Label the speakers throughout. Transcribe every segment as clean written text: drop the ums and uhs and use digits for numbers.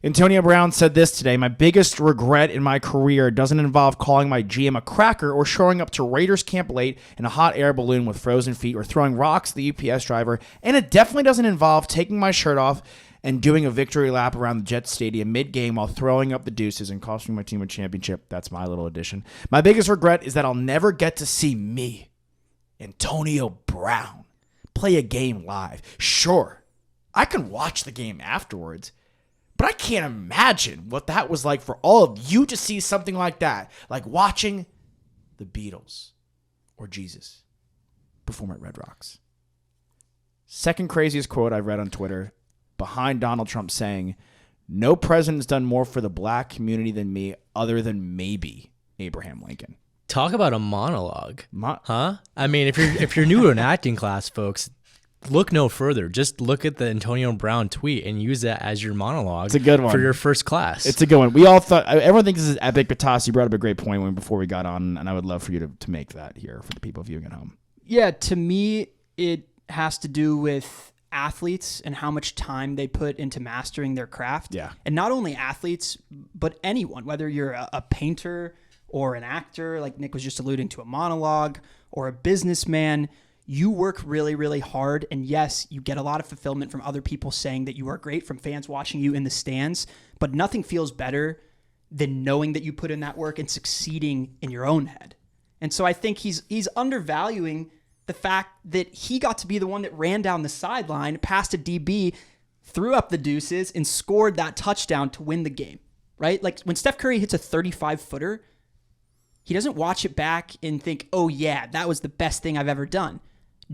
Speaker 1: Antonio Brown said this today: "My biggest regret in my career doesn't involve calling my GM a cracker or showing up to Raiders camp late in a hot air balloon with frozen feet or throwing rocks at the UPS driver, and it definitely doesn't involve taking my shirt off and doing a victory lap around the Jets Stadium mid-game while throwing up the deuces and costing my team a championship." That's my little addition. "My biggest regret is that I'll never get to see me, Antonio Brown, play a game live. Sure, I can watch the game afterwards, but I can't imagine what that was like for all of you to see something like that, like watching the Beatles or Jesus perform at Red Rocks." Second craziest quote I've read on Twitter, behind Donald Trump saying, "No president's done more for the black community than me, other than maybe Abraham Lincoln."
Speaker 2: Talk about a monologue, huh? I mean, if you're new to an acting class, folks, look no further. Just look at the Antonio Brown tweet and use that as your monologue.
Speaker 1: It's a good one
Speaker 2: for your first class.
Speaker 1: It's a good one. We all thought, everyone thinks this is epic, but Toss, you brought up a great point before we got on, and I would love for you to make that here for the people viewing at home.
Speaker 3: Yeah, to me, it has to do with athletes and how much time they put into mastering their craft.
Speaker 1: Yeah.
Speaker 3: And not only athletes, but anyone, whether you're a painter or an actor, like Nick was just alluding to, a monologue, or a businessman, you work really, really hard. And yes, you get a lot of fulfillment from other people saying that you are great, from fans watching you in the stands, but nothing feels better than knowing that you put in that work and succeeding in your own head. And so I think he's undervaluing the fact that he got to be the one that ran down the sideline, passed a DB, threw up the deuces, and scored that touchdown to win the game, right? Like when Steph Curry hits a 35-footer, he doesn't watch it back and think, oh yeah, that was the best thing I've ever done.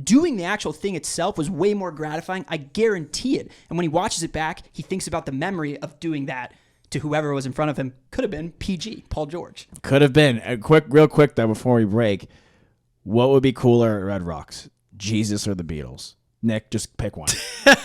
Speaker 3: Doing the actual thing itself was way more gratifying. I guarantee it. And when he watches it back, he thinks about the memory of doing that to whoever was in front of him. Could have been PG, Paul George.
Speaker 1: Could have been. Real quick though, before we break, what would be cooler at Red Rocks, Jesus or the Beatles? Nick, just pick one.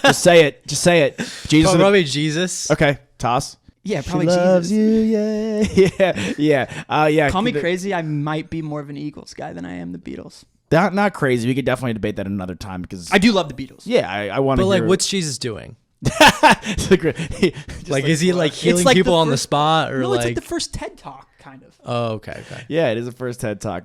Speaker 1: Just say it. Just say it. Jesus.
Speaker 2: Probably Jesus.
Speaker 1: Okay, Toss.
Speaker 3: Yeah, probably
Speaker 1: She loves
Speaker 3: Jesus.
Speaker 1: you, yeah.
Speaker 3: Call me crazy. I might be more of an Eagles guy than I am the Beatles.
Speaker 1: Not crazy. We could definitely debate that another time because
Speaker 3: I do love the Beatles.
Speaker 1: Yeah, I want to.
Speaker 2: But
Speaker 1: hear
Speaker 2: what's Jesus doing?
Speaker 1: like,
Speaker 2: is he like healing people on the spot, or
Speaker 3: no,
Speaker 2: like?
Speaker 3: It's like the first TED Talk, kind of.
Speaker 2: Oh, okay.
Speaker 1: Yeah, it is the first TED Talk.